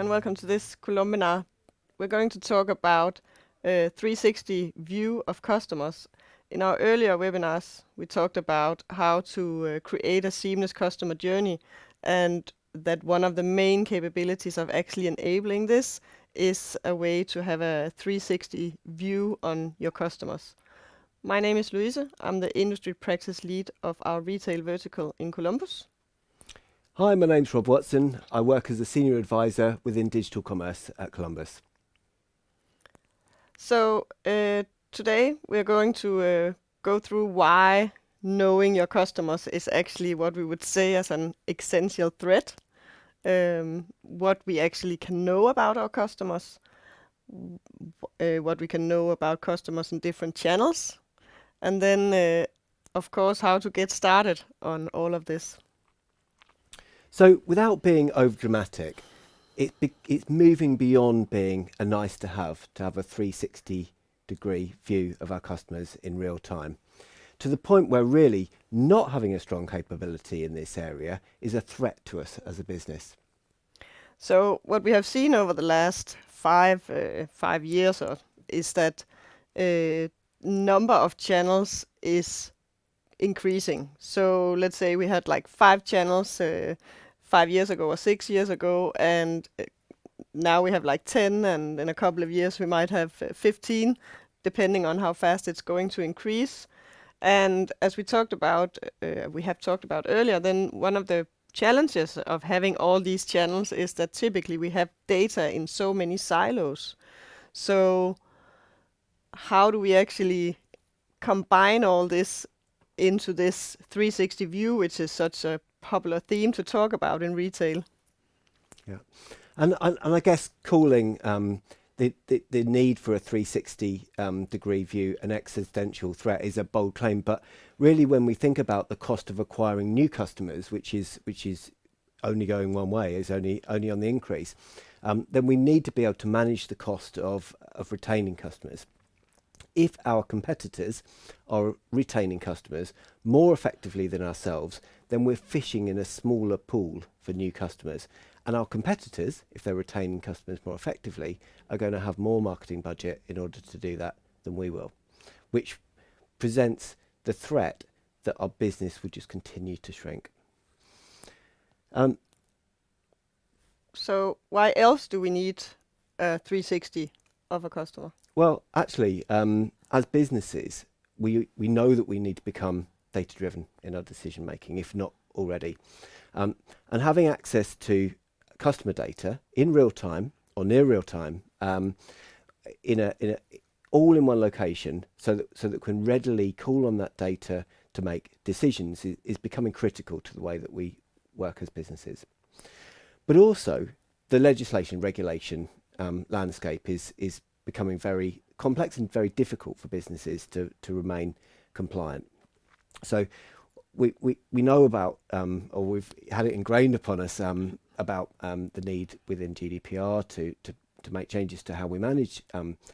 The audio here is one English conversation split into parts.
and welcome to this Columbinar. We're going to talk about a 360 view of customers. In our earlier webinars, we talked about how to create a seamless customer journey, and that one of the main capabilities of actually enabling this is a way to have a 360 view on your customers. My name is Louise. I'm the industry practice lead of our retail vertical in Columbus. Hi, my name's Rob Watson. I work as a senior advisor within digital commerce at Columbus. So today we're going to go through why knowing your customers is actually what we would say as an essential threat, what we actually can know about our customers, what we can know about customers in different channels, and then of course how to get started on all of this. So without being over dramatic, it's moving beyond being a nice to have a 360-degree view of our customers in real time, to the point where really not having a strong capability in this area is a threat to us as a business. So what we have seen over the last 5 years is that number of channels is increasing. So let's say we had like 5 channels 5 years ago or 6 years ago, and now we have like 10, and in a couple of years we might have 15, depending on how fast it's going to increase. And as we have talked about earlier, then one of the challenges of having all these channels is that typically we have data in so many silos. So how do we actually combine all this into this 360 view, which is such a popular theme to talk about in retail? Yeah, and I guess calling the need for a 360 degree view an existential threat is a bold claim, but really when we think about the cost of acquiring new customers, which is only going one way, is only on the increase, then we need to be able to manage the cost of retaining customers. If our competitors are retaining customers more effectively than ourselves, then we're fishing in a smaller pool for new customers. And our competitors, if they're retaining customers more effectively, are going to have more marketing budget in order to do that than we will, which presents the threat that our business would just continue to shrink. So why else do we need a 360 of a customer? Well, actually, as businesses, we know that we need to become data-driven in our decision-making, if not already. And having access to customer data in real time or near real time, in a all in one location, so that we can readily call on that data to make decisions, is becoming critical to the way that we work as businesses. But also, the legislation regulation landscape is becoming very complex and very difficult for businesses to remain compliant. So we know about, or we've had it ingrained upon us, about the need within GDPR to make changes to how we manage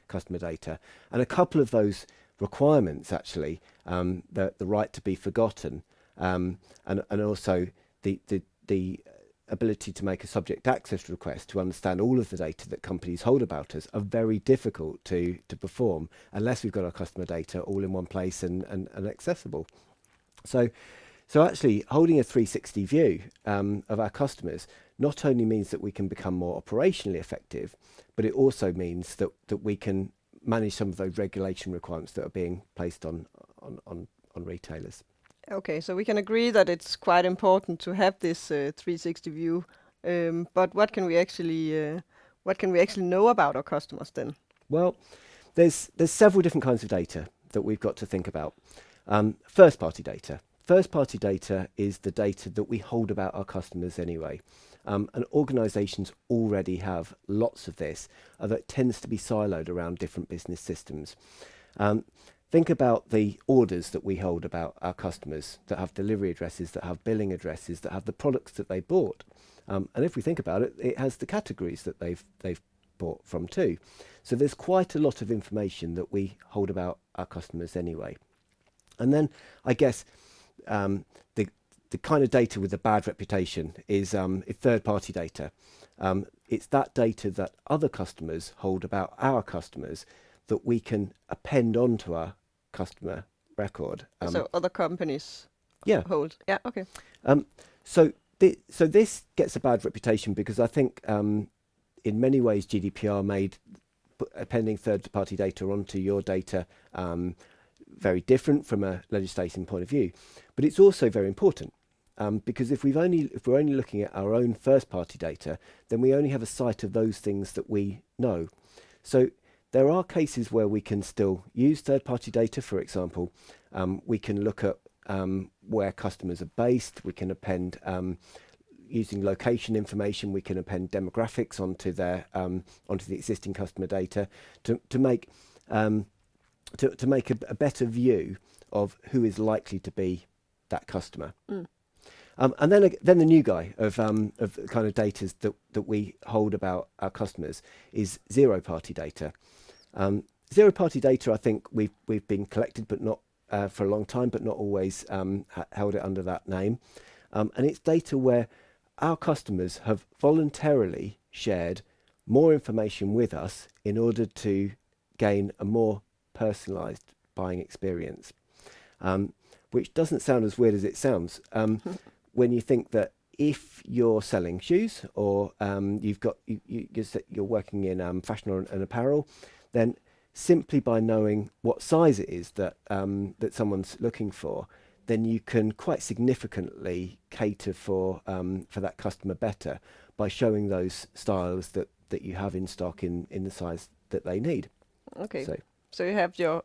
customer data. And a couple of those requirements, actually, the right to be forgotten, and also the ability to make a subject access request to understand all of the data that companies hold about us, are very difficult to perform unless we've got our customer data all in one place and accessible. So actually holding a 360 view of our customers not only means that we can become more operationally effective, but it also means that we can manage some of those regulation requirements that are being placed on retailers. Okay, so we can agree that it's quite important to have this 360 view, but what can we actually know about our customers then? Well, there's several different kinds of data that we've got to think about. First-party data. First-party data is the data that we hold about our customers anyway. And organisations already have lots of this, that tends to be siloed around different business systems. Think about the orders that we hold about our customers that have delivery addresses, that have billing addresses, that have the products that they bought. And if we think about it, it has the categories that they've bought from too. So there's quite a lot of information that we hold about our customers anyway. And then I guess the kind of data with a bad reputation is third-party data. It's that data that other customers hold about our customers that we can append onto our customer record. So other companies Yeah. hold. Yeah, okay. So this gets a bad reputation because I think in many ways GDPR made appending third-party data onto your data very different from a legislating point of view, but it's also very important because if we're only looking at our own first-party data, then we only have a sight of those things that we know. So there are cases where we can still use third-party data. For example, we can look at where customers are based. We can append using location information. We can append demographics onto their onto the existing customer data to make a better view of who is likely to be that customer. And then the new guy of the kind of data that we hold about our customers is zero-party data. Zero-party data, I think we've been collected, but not for a long time, but not always held it under that name. And it's data where our customers have voluntarily shared more information with us in order to gain a more personalised buying experience, which doesn't sound as weird as it sounds. When you think that if you're selling shoes or you're working in fashion and apparel, then simply by knowing what size it is that someone's looking for, then you can quite significantly cater for that customer better by showing those styles that you have in stock in the size that they need. Okay. So you have your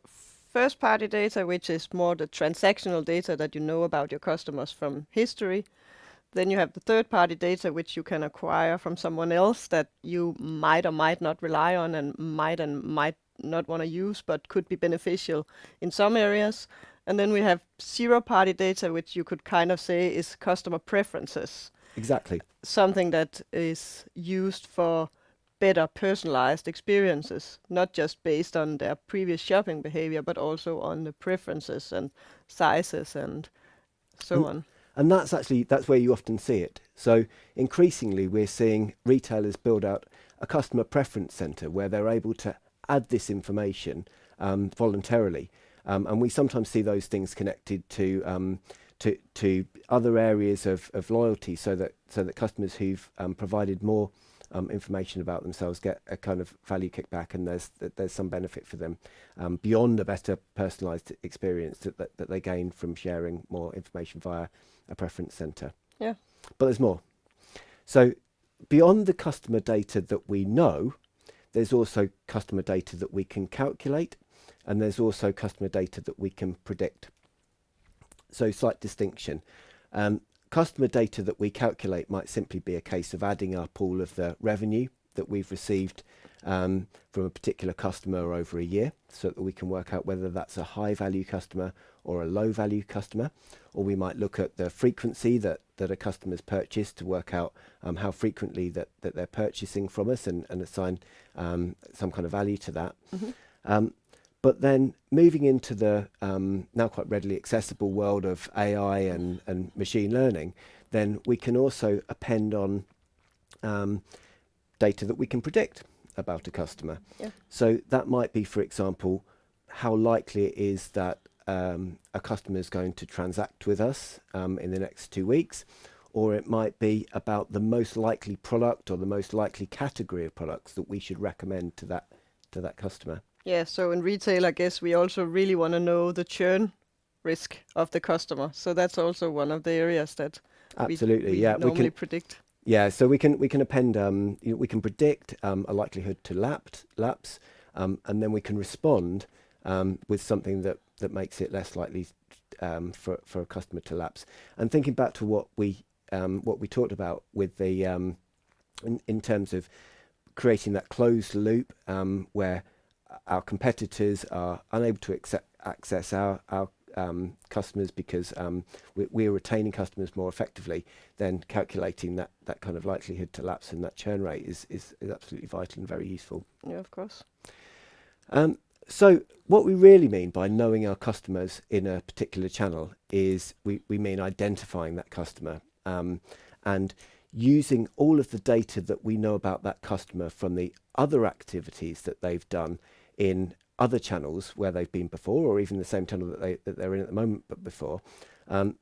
first party data, which is more the transactional data that you know about your customers from history. Then you have the third party data, which you can acquire from someone else that you might or might not rely on and might not want to use, but could be beneficial in some areas. And then we have zero party data, which you could kind of say is customer preferences. Exactly. Something that is used for better personalized experiences, not just based on their previous shopping behavior, but also on the preferences and sizes and so on. And that's where you often see it. So increasingly, we're seeing retailers build out a customer preference center where they're able to add this information voluntarily. And we sometimes see those things connected to other areas of loyalty, so that customers who've provided more information about themselves get a kind of value kickback, and there's some benefit for them beyond a better personalised experience that they gain from sharing more information via a preference centre. Yeah. But there's more. So beyond the customer data that we know, there's also customer data that we can calculate, and there's also customer data that we can predict. So slight distinction. Customer data that we calculate might simply be a case of adding up all of the revenue that we've received from a particular customer over a year, so that we can work out whether that's a high value customer or a low value customer. Or we might look at the frequency that a customer's purchased to work out how frequently that they're purchasing from us, and assign some kind of value to that. But then moving into the now quite readily accessible world of AI and machine learning, then we can also append on data that we can predict about a customer. Yeah. So that might be, for example, how likely it is that a customer is going to transact with us in the next 2 weeks, or it might be about the most likely product or the most likely category of products that we should recommend to that customer. Yeah, so in retail, I guess we also really want to know the churn risk of the customer. So that's also one of the areas that Absolutely, we yeah, normally predict. Yeah, so we can append, we can predict a likelihood to lapse, and then we can respond with something that makes it less likely for a customer to lapse. And thinking back to what we talked about with the in terms of creating that closed loop where our competitors are unable to access our customers because we're retaining customers more effectively, then calculating that kind of likelihood to lapse and that churn rate is absolutely vital and very useful. Yeah, of course. So what we really mean by knowing our customers in a particular channel is we mean identifying that customer. And using all of the data that we know about that customer from the other activities that they've done in other channels where they've been before, or even the same channel that they're in at the moment but before, and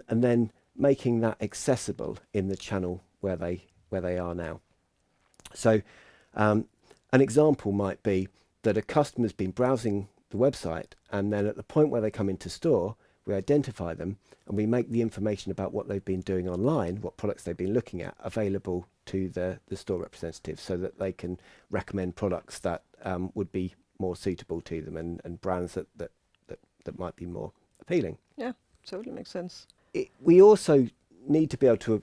then making that accessible in the channel where they are now. So an example might be that a customer's been browsing the website, and then at the point where they come into store, we identify them and we make the information about what they've been doing online, what products they've been looking at, available to the store representative, so that they can recommend products that would be more suitable to them, and brands that might be more appealing. Yeah, totally makes sense. We also need to be able to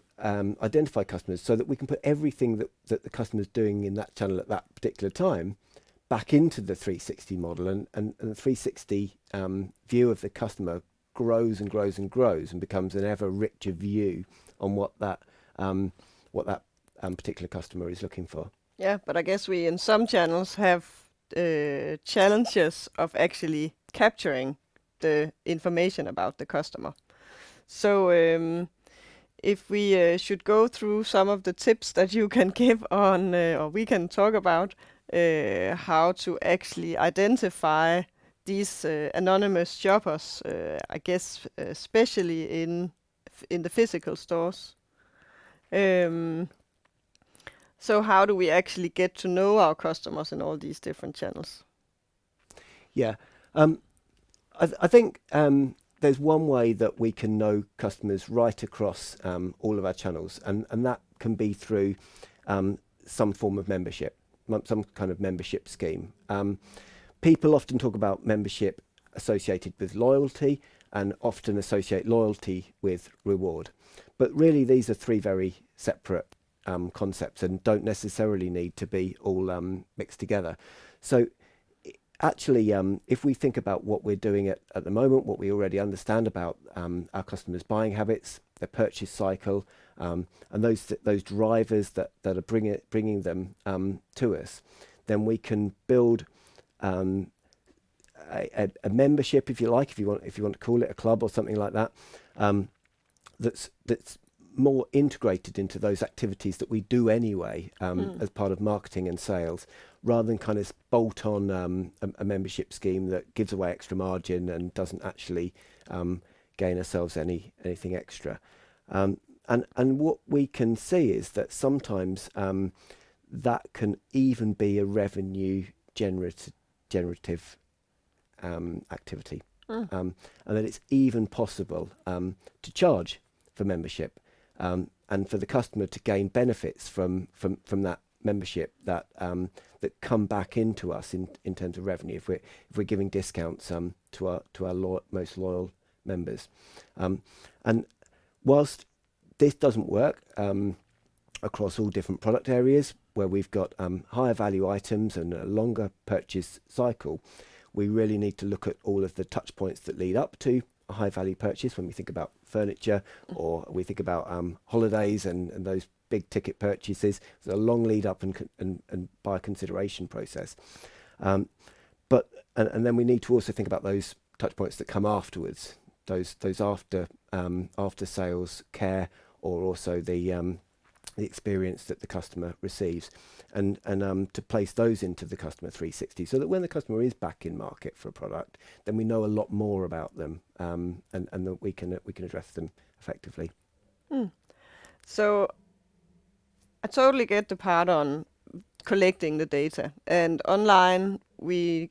identify customers so that we can put everything that the customer's doing in that channel at that particular time back into the 360 model, and the 360 view of the customer grows and grows and grows and becomes an ever richer view on what that particular customer is looking for. Yeah, but I guess we in some channels have challenges of actually capturing the information about the customer. So if we should go through some of the tips that you can give on, or we can talk about, how to actually identify these anonymous shoppers, I guess especially in the physical stores. So how do we actually get to know our customers in all these different channels? Yeah, I think there's one way that we can know customers right across all of our channels, and that can be through some form of membership, some kind of membership scheme. People often talk about membership associated with loyalty, and often associate loyalty with reward. But really, these are three very separate concepts, and don't necessarily need to be all mixed together. So actually, if we think about what we're doing at the moment, what we already understand about our customers' buying habits, their purchase cycle, and those drivers that are bringing them to us, then we can build a membership, if you like, if you want to call it a club or something like that, that's more integrated into those activities that we do anyway as part of marketing and sales, rather than kind of bolt on a membership scheme that gives away extra margin and doesn't actually gain ourselves anything extra. And what we can see is that sometimes that can even be a revenue generative activity, and that it's even possible to charge for membership, and for the customer to gain benefits from that membership that come back into us in terms of revenue, if we're giving discounts to our most loyal members. And whilst this doesn't work across all different product areas where we've got higher value items and a longer purchase cycle, we really need to look at all of the touch points that lead up to a high value purchase when we think about furniture, or we think about holidays and those big ticket purchases. There's a long lead up and buyer consideration process. But then we need to also think about those touch points that come afterwards, those after sales care, or also the experience that the customer receives, and to place those into the customer 360, so that when the customer is back in market for a product, then we know a lot more about them, and that we can address them effectively. So I totally get the part on collecting the data, and online we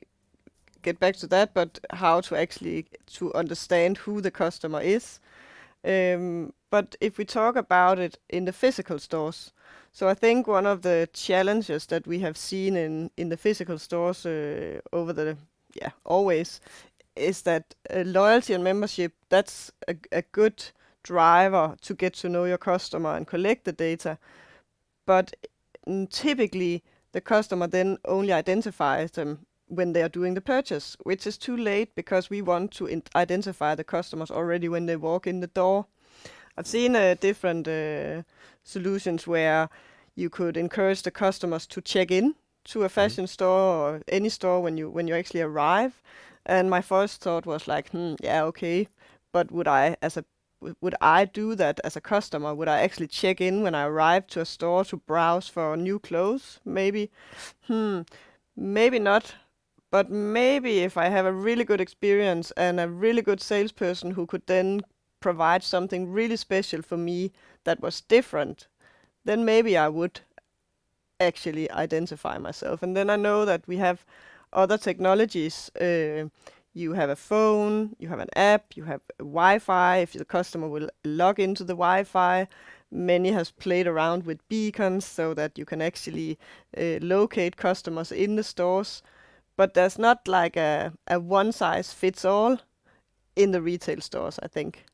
get back to that, but how to actually to understand who the customer is. But if we talk about it in the physical stores, so I think one of the challenges that we have seen in the physical stores always, is that loyalty and membership, that's a good driver to get to know your customer and collect the data. But typically the customer then only identifies them when they are doing the purchase, which is too late, because we want to identify the customers already when they walk in the door. I've seen different solutions where you could encourage the customers to check in to a fashion store or any store when you actually arrive. And my first thought was like, yeah, okay, but would I, as a would I do that as a customer? Would I actually check in when I arrive to a store to browse for new clothes? Maybe. Maybe not. But maybe if I have a really good experience and a really good salesperson who could then provide something really special for me that was different, then maybe I would actually identify myself. And then I know that we have other technologies. You have a phone, you have an app, you have Wi-Fi. If the customer will log into the Wi-Fi, many has played around with beacons so that you can actually locate customers in the stores. But there's not like a one size fits all in the retail stores, I think.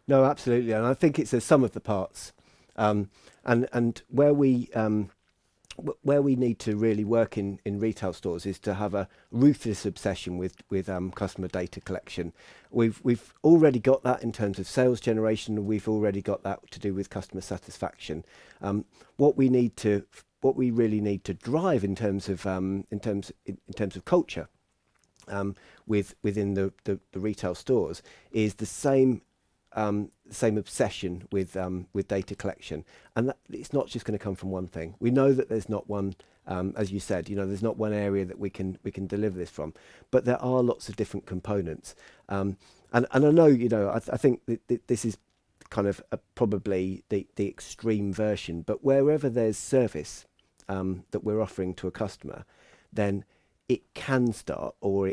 No, absolutely, and I think it's a sum of the parts, and where we need to really work in retail stores is to have a ruthless obsession with customer data collection. We've already got that in terms of sales generation, and we've already got that to do with customer satisfaction. What we really need to drive in terms of culture within the retail stores is the same obsession with data collection, and that it's not just going to come from one thing. We know that there's not one, as you said, there's not one area that we can deliver this from, but there are lots of different components. And I know, I think that this is kind of probably the extreme version, but wherever there's service that we're offering to a customer, then it can start, or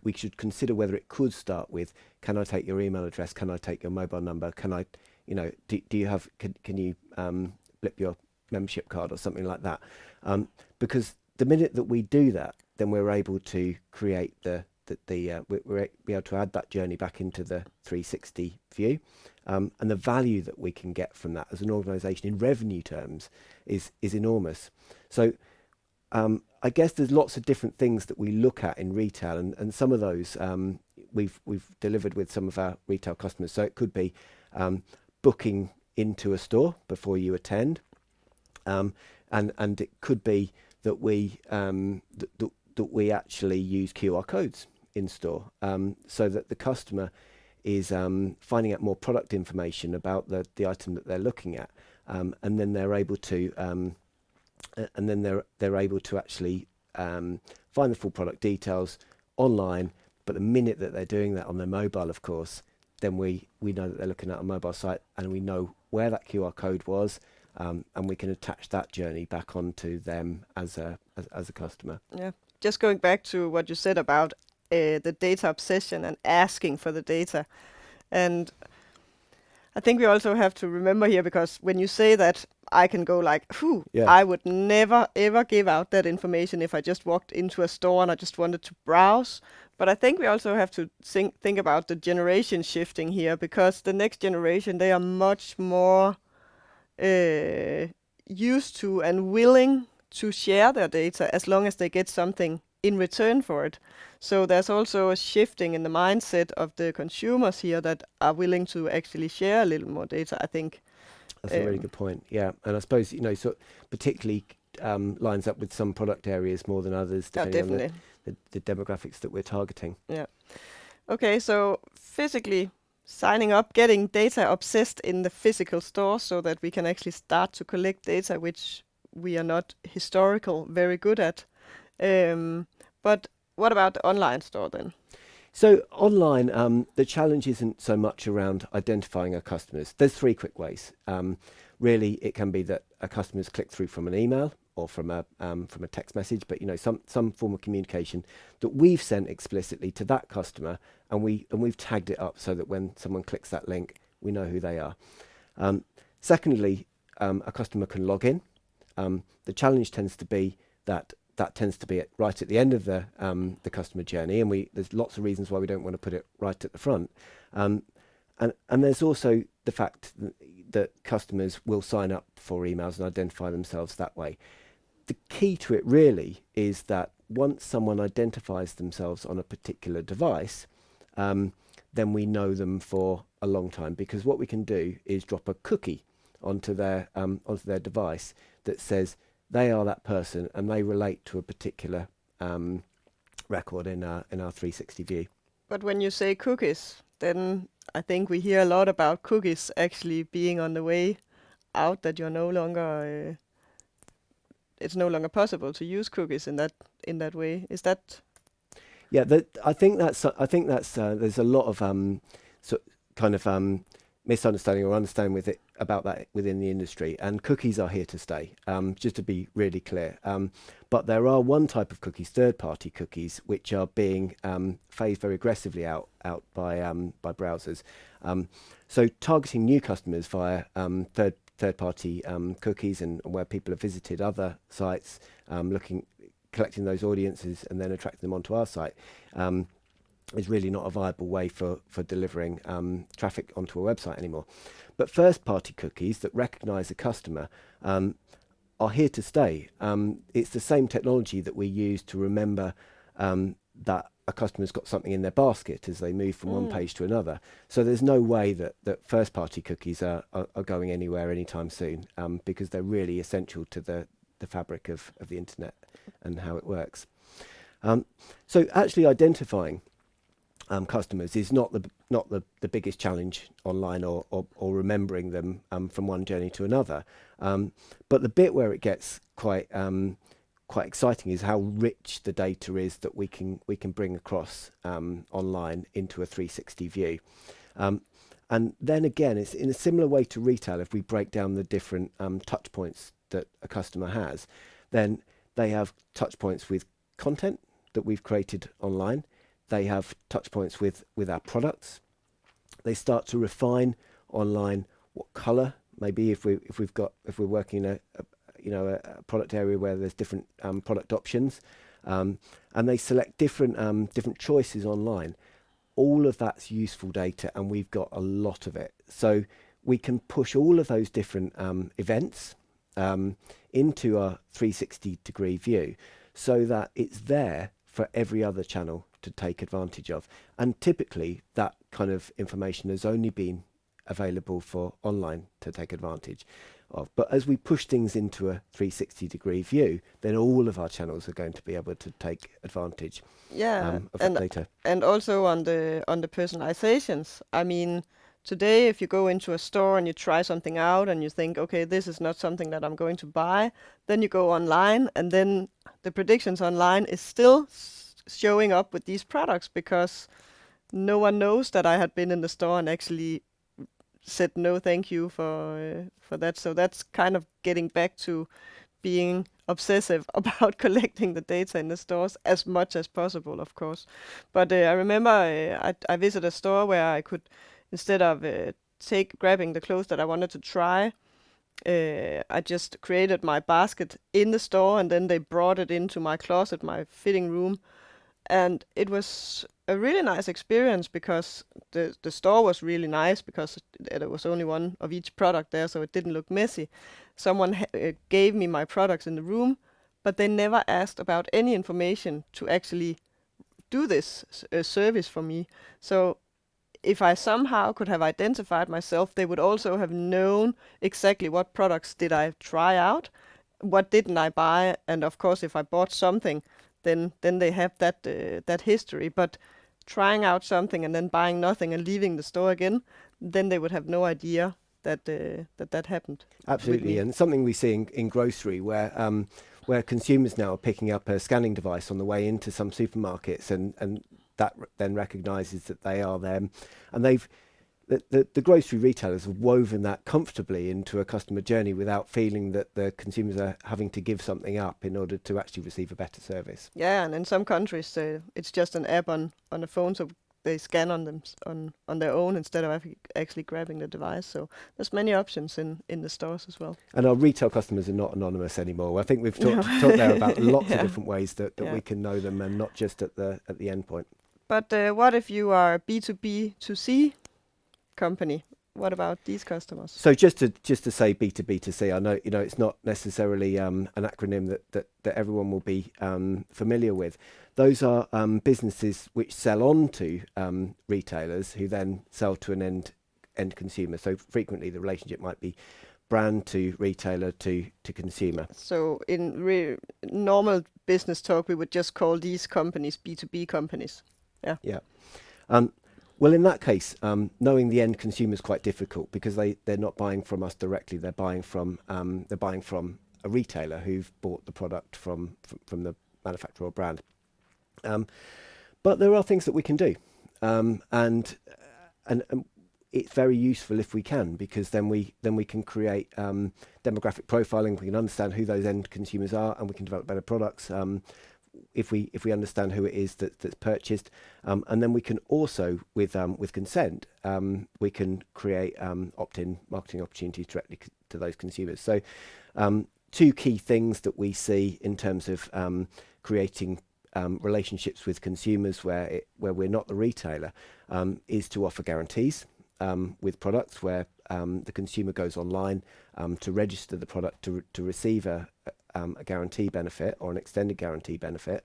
we should consider whether it could start with, can I take your email address? Can I take your mobile number? Can I, do you have, can you blip your membership card or something like that? Because the minute that we do that, then we're able to create we're able to add that journey back into the 360 view. And the value that we can get from that as an organisation in revenue terms is enormous. So I guess there's lots of different things that we look at in retail, and some of those we've delivered with some of our retail customers. So it could be booking into a store before you attend, and it could be that we actually use QR codes in store, so that the customer is finding out more product information about the item that they're looking at, and then they're able to actually find the full product details online. But the minute that they're doing that on their mobile, of course, then we know that they're looking at a mobile site, and we know where that QR code was, and we can attach that journey back onto them as a customer. Yeah. Just going back to what you said about the data obsession and asking for the data. And I think we also have to remember here, because when you say that, I can go like, I would never ever give out that information if I just walked into a store and I just wanted to browse. But I think we also have to think about the generation shifting here, because the next generation, they are much more used to and willing to share their data as long as they get something in return for it. So there's also a shifting in the mindset of the consumers here that are willing to actually share a little more data, I think. That's a really good point. Yeah, and I suppose so particularly lines up with some product areas more than others, depending on the demographics that we're targeting. Yeah. Okay, so physically signing up, getting data obsessed in the physical store so that we can actually start to collect data, which we are not very good at. But what about the online store then? So online, the challenge isn't so much around identifying our customers. There's three quick ways. Really, it can be that a customer's clicked through from an email or from a text message, but some form of communication that we've sent explicitly to that customer, and we've tagged it up so that when someone clicks that link, we know who they are. Secondly, a customer can log in. The challenge tends to be that tends to be right at the end of the customer journey, and there's lots of reasons why we don't want to put it right at the front. And there's also the fact that customers will sign up for emails and identify themselves that way. The key to it really is that once someone identifies themselves on a particular device, then we know them for a long time, because what we can do is drop a cookie onto their device that says they are that person and they relate to a particular record in our 360 view. But when you say cookies, then I think we hear a lot about cookies actually being on the way out, that you're no longer it's no longer possible to use cookies in that way. Is that? Yeah, I think that's there's a lot of so kind of misunderstanding or understanding with it about that within the industry, and cookies are here to stay. Just to be really clear, but there are one type of cookies, third-party cookies, which are being phased very aggressively out by browsers. So targeting new customers via third-party cookies, and where people have visited other sites, collecting those audiences and then attracting them onto our site, is really not a viable way for delivering traffic onto a website anymore. But first-party cookies that recognise a customer are here to stay. It's the same technology that we use to remember that a customer's got something in their basket as they move from one page to another. So there's no way that first-party cookies are going anywhere anytime soon, because they're really essential to the fabric of the internet and how it works. So actually identifying customers is not the biggest challenge online, or remembering them from one journey to another. But the bit where it gets quite exciting is how rich the data is that we can bring across online into a 360 view. And then again, it's in a similar way to retail. If we break down the different touch points that a customer has, then they have touch points with content that we've created online. They have touch points with our products. They start to refine online what colour, maybe if we're working in a product area where there's different product options, and they select different choices online. All of that's useful data, and we've got a lot of it. So we can push all of those different events into a 360-degree view, so that it's there for every other channel to take advantage of. And typically that kind of information has only been available for online to take advantage of. But as we push things into a 360-degree view, then all of our channels are going to be able to take advantage of that data. And also on the personalizations. I mean, today, if you go into a store and you try something out and you think, okay, this is not something that I'm going to buy, then you go online, and then the predictions online is still showing up with these products, because no one knows that I had been in the store and actually said no thank you for that. So that's kind of getting back to being obsessive about collecting the data in the stores as much as possible, of course. But I remember I visited a store where I could, instead of grabbing the clothes that I wanted to try, I just created my basket in the store, and then they brought it into my closet, my fitting room. And it was a really nice experience, because the store was really nice, because there was only one of each product there, so it didn't look messy. Someone gave me my products in the room, but they never asked about any information to actually do this service for me. So if I somehow could have identified myself, they would also have known exactly what products did I try out, what didn't I buy, and of course if I bought something, then they have that history. But trying out something and then buying nothing and leaving the store again, then they would have no idea that happened. Absolutely, and something we see in grocery, where consumers now are picking up a scanning device on the way into some supermarkets, and that then recognises that they are them, and the grocery retailers have woven that comfortably into a customer journey without feeling that the consumers are having to give something up in order to actually receive a better service. Yeah, and in some countries it's just an app on the phone, so they scan on their own instead of actually grabbing the device. So there's many options in the stores as well. And our retail customers are not anonymous anymore. I think we've talked there about lots of different ways that we can know them, and not just at the end point. But what if you are a B2B2C company? What about these customers? So just to say B2B2C, I know it's not necessarily an acronym that everyone will be familiar with. Those are businesses which sell on to retailers, who then sell to an end consumer. So frequently the relationship might be brand to retailer to consumer. So in normal business talk, we would just call these companies B2B companies. Yeah. Yeah. Well, in that case, knowing the end consumer is quite difficult because they're not buying from us directly. They're buying from a retailer who've bought the product from the manufacturer or brand. But there are things that we can do, and it's very useful if we can, because then we can create demographic profiling. We can understand who those end consumers are, and we can develop better products. If we understand who it is that's purchased, and then we can also, with consent, we can create opt-in marketing opportunities directly to those consumers. So two key things that we see in terms of creating relationships with consumers where we're not the retailer is to offer guarantees with products where the consumer goes online to register the product to receive a guarantee benefit or an extended guarantee benefit.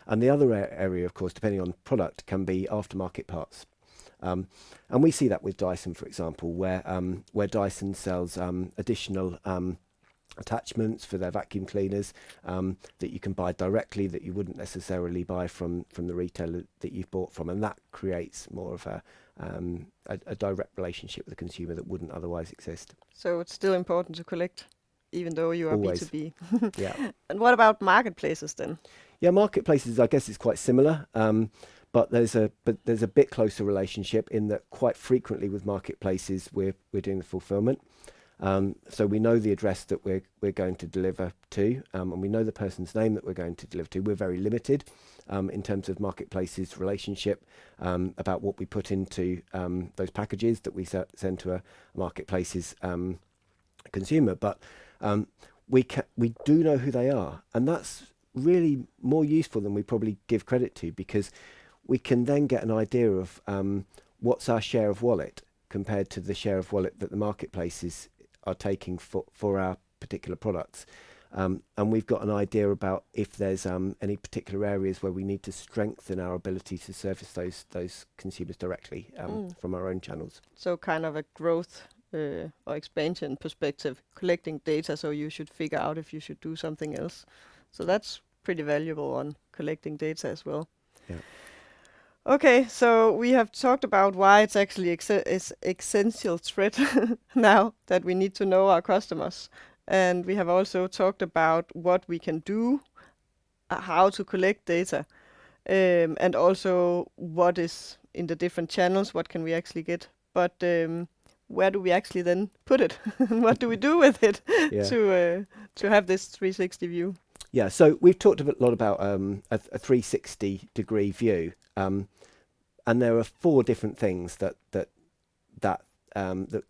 And the other area, of course, depending on product, can be aftermarket parts. And we see that with Dyson, for example, where Dyson sells additional attachments for their vacuum cleaners that you can buy directly that you wouldn't necessarily buy from the retailer that you've bought from, and that creates more of a direct relationship with the consumer that wouldn't otherwise exist. So it's still important to collect, even though you are Always. B2B. Yeah. And what about marketplaces then? Yeah, marketplaces, I guess, is quite similar, but there's a bit closer relationship in that quite frequently with marketplaces we're doing the fulfillment. So we know the address that we're going to deliver to, and we know the person's name that we're going to deliver to. We're very limited in terms of marketplaces relationship about what we put into those packages that we send to a marketplace's consumer, but we do know who they are, and that's really more useful than we probably give credit to, because we can then get an idea of what's our share of wallet compared to the share of wallet that the marketplaces are taking for our particular products, and we've got an idea about if there's any particular areas where we need to strengthen our ability to service those consumers directly from our own channels. So kind of a growth or expansion perspective, collecting data, so you should figure out if you should do something else. So that's pretty valuable on collecting data as well. Yeah. Okay, so we have talked about why it's actually is essential threat now that we need to know our customers. And we have also talked about what we can do, how to collect data, and also what is in the different channels, what can we actually get. But where do we actually then put it? What do we do with it to have this 360 view? Yeah, so we've talked a lot about a 360-degree view, and there are four different things that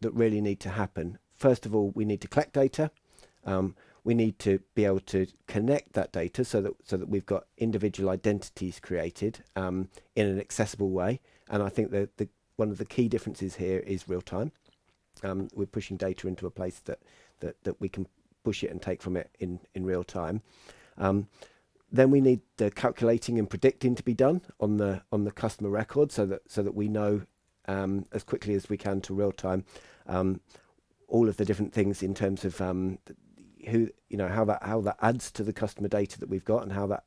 really need to happen. First of all, we need to collect data. We need to be able to connect that data so that we've got individual identities created in an accessible way. And I think that one of the key differences here is real time. We're pushing data into a place that we can push it and take from it in real time. Then we need the calculating and predicting to be done on the customer record, so that we know as quickly as we can to real time all of the different things in terms of how that adds to the customer data that we've got, and how that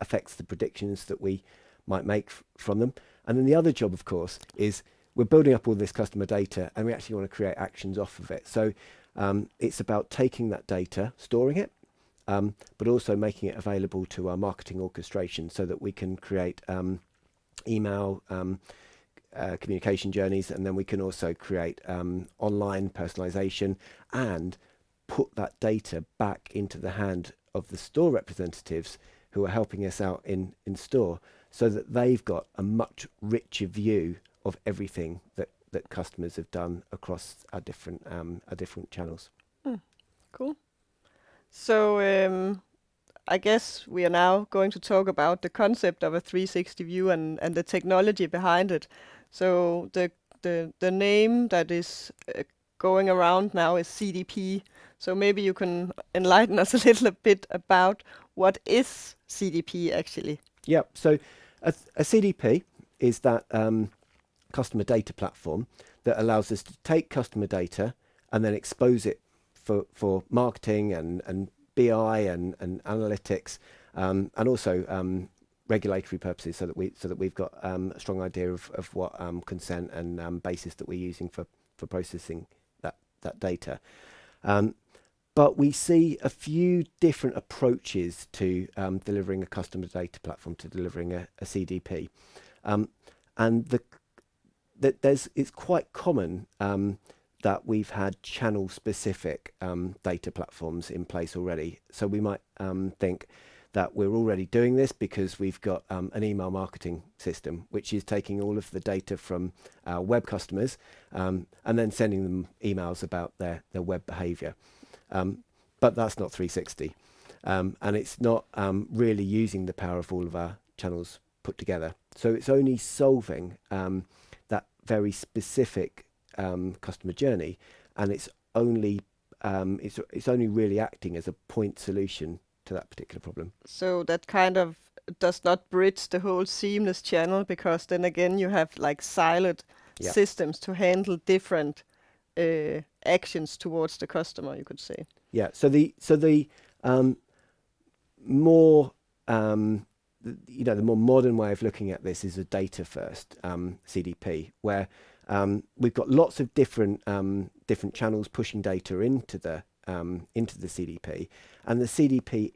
affects the predictions that we might make from them. And then the other job, of course, is we're building up all this customer data, and we actually want to create actions off of it. So it's about taking that data, storing it, but also making it available to our marketing orchestration so that we can create email communication journeys, and then we can also create online personalization and put that data back into the hand of the store representatives who are helping us out in store, so that they've got a much richer view of everything that customers have done across our different channels. Cool. So I guess we are now going to talk about the concept of a 360 view and the technology behind it. So the name that is going around now is CDP. So maybe you can enlighten us a little bit about what is CDP actually. Yeah, so a CDP is that customer data platform that allows us to take customer data and then expose it for marketing and BI and analytics, and also regulatory purposes, so that we've got a strong idea of what consent and basis that we're using for processing that data. But we see a few different approaches to delivering a customer data platform, to delivering a CDP, and it's quite common that we've had channel-specific data platforms in place already. So we might think that we're already doing this because we've got an email marketing system, which is taking all of the data from our web customers and then sending them emails about their web behavior. But that's not 360. And it's not really using the power of all of our channels put together. So it's only solving that very specific customer journey, and it's only really acting as a point solution to that particular problem. So that kind of does not bridge the whole seamless channel, because then again you have like siloed systems to handle different actions towards the customer, you could say. Yeah. So the more the more modern way of looking at this is a data first CDP, where we've got lots of different channels pushing data into the CDP, and the CDP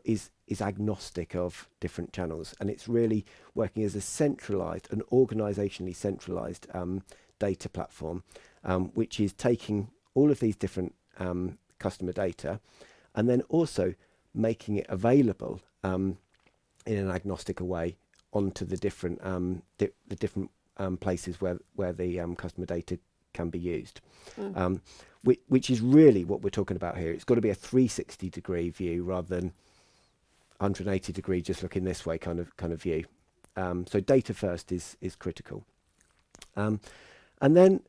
is agnostic of different channels, and it's really working as a centralized, an organizationally centralized data platform, which is taking all of these different customer data and then also making it available in an agnostic way onto the different places where the customer data can be used. Which is really what we're talking about here. It's got to be a 360-degree view rather than 180-degree, just looking this way kind of view. So data first is critical. And then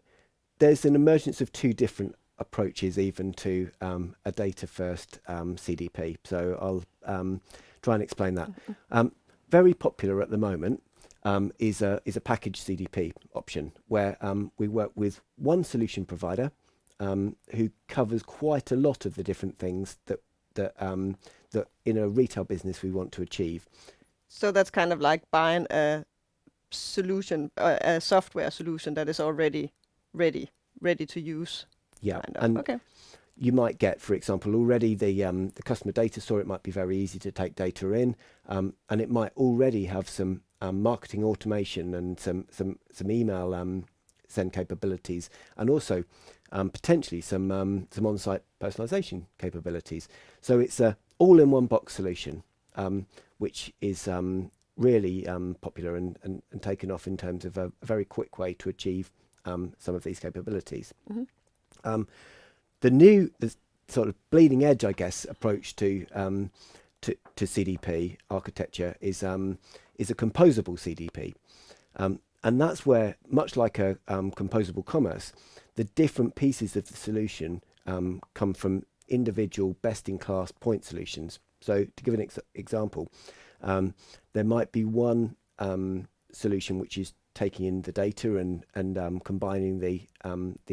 there's an emergence of two different approaches even to a data first CDP. So I'll try and explain that. Very popular at the moment is a package CDP option, where we work with one solution provider who covers quite a lot of the different things that in a retail business we want to achieve. So that's kind of like buying a solution, a software solution that is already ready to use. Yeah, kind of. and okay. You might get, for example, already the customer data store. It might be very easy to take data in, and it might already have some marketing automation and some email send capabilities, and also potentially some on-site personalization capabilities. So it's a all-in-one box solution, which is really popular and taken off in terms of a very quick way to achieve some of these capabilities. Mm-hmm. The sort of bleeding edge, I guess, approach to CDP architecture is a composable CDP, and that's where, much like a composable commerce, the different pieces of the solution come from individual best-in-class point solutions. So, to give an example, there might be one solution which is taking in the data and combining the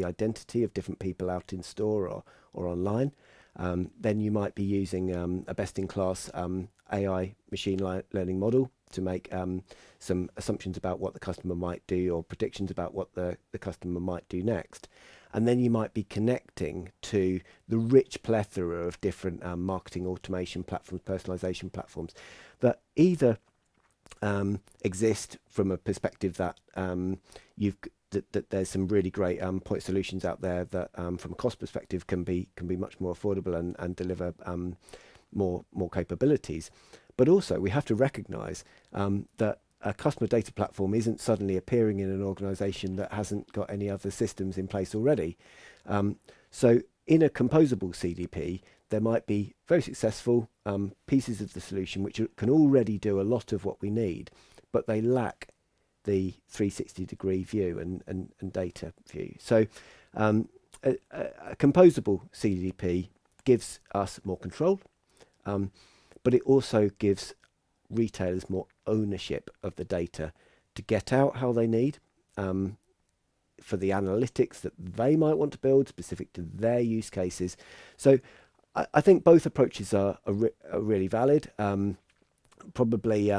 identity of different people out in store or online. Then you might be using a best-in-class AI machine learning model to make some assumptions about what the customer might do, or predictions about what the customer might do next. And then you might be connecting to the rich plethora of different marketing automation platforms, personalization platforms that either exist from a perspective that that there's some really great point solutions out there that from a cost perspective can be much more affordable and deliver more capabilities. But also we have to recognize that a customer data platform isn't suddenly appearing in an organization that hasn't got any other systems in place already. So in a composable CDP, there might be very successful pieces of the solution which can already do a lot of what we need, but they lack the 360-degree view and data view. So a composable CDP gives us more control, but it also gives retailers more ownership of the data to get out how they need for the analytics that they might want to build specific to their use cases. So I think both approaches are really valid. Probably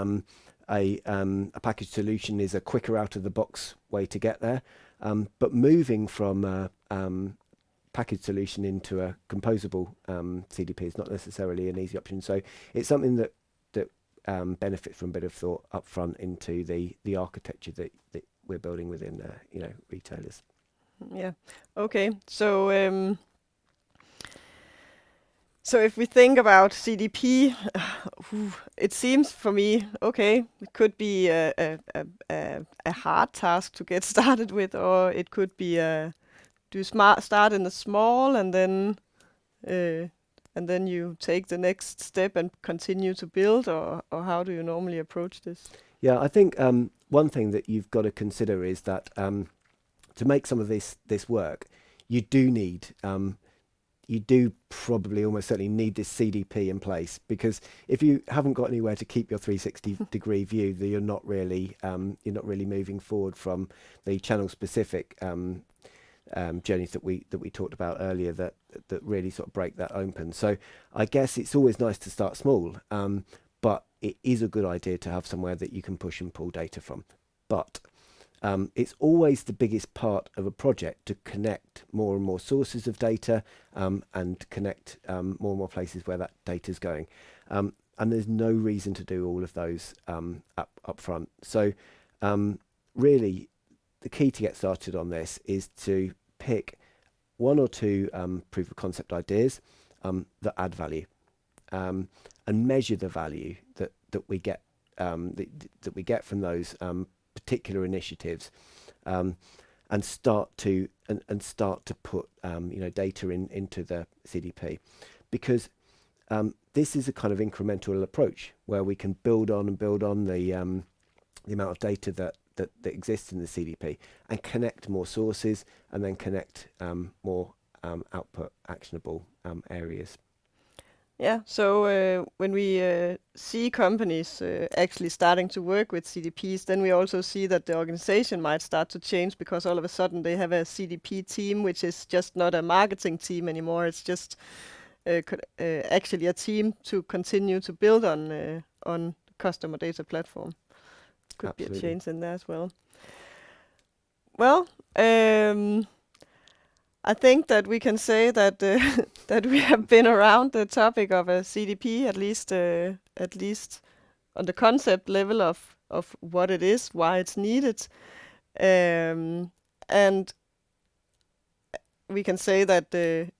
a packaged solution is a quicker out of the box way to get there. But moving from a packaged solution into a composable CDP is not necessarily an easy option. So it's something that benefits from a bit of thought up front into the architecture that we're building within retailers. Yeah. Okay. So so if we think about CDP, it seems for me, okay, it could be a hard task to get started with, or it could be start in the small and then you take the next step and continue to build, or how do you normally approach this? Yeah, I think one thing that you've got to consider is that to make some of this work, you do probably almost certainly need this CDP in place, because if you haven't got anywhere to keep your 360-degree view, then you're not really moving forward from the channel-specific journeys that we talked about earlier that really sort of break that open. So I guess it's always nice to start small, but it is a good idea to have somewhere that you can push and pull data from. But it's always the biggest part of a project to connect more and more sources of data and connect more and more places where that data is going. And there's no reason to do all of those up front. So really, the key to get started on this is to pick one or two proof of concept ideas that add value, and measure the value that we get from those particular initiatives, and start to put data into the CDP, because this is a kind of incremental approach where we can build on the amount of data that exists in the CDP and connect more sources, and then connect more output actionable areas. Yeah, so when we see companies actually starting to work with CDPs, then we also see that the organization might start to change, because all of a sudden they have a CDP team, which is just not a marketing team anymore. It's just actually a team to continue to build on customer data platform. Could Absolutely. be a change in there as well. Well, I think that we can say that that we have been around the topic of a CDP, at least on the concept level of what it is, why it's needed, and we can say that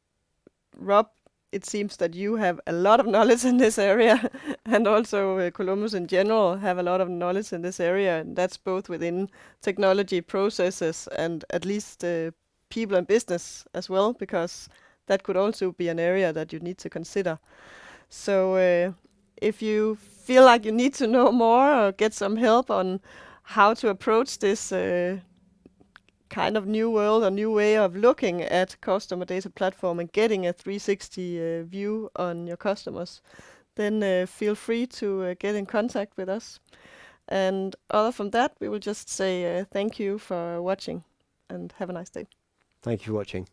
Rob, it seems that you have a lot of knowledge in this area, and also Columbus in general have a lot of knowledge in this area, and that's both within technology, processes, and at least people and business as well, because that could also be an area that you need to consider. So if you feel like you need to know more or get some help on how to approach this kind of new world or new way of looking at customer data platform and getting a 360 view on your customers, then feel free to get in contact with us. And other from that, we will just say thank you for watching and have a nice day. Thank you for watching.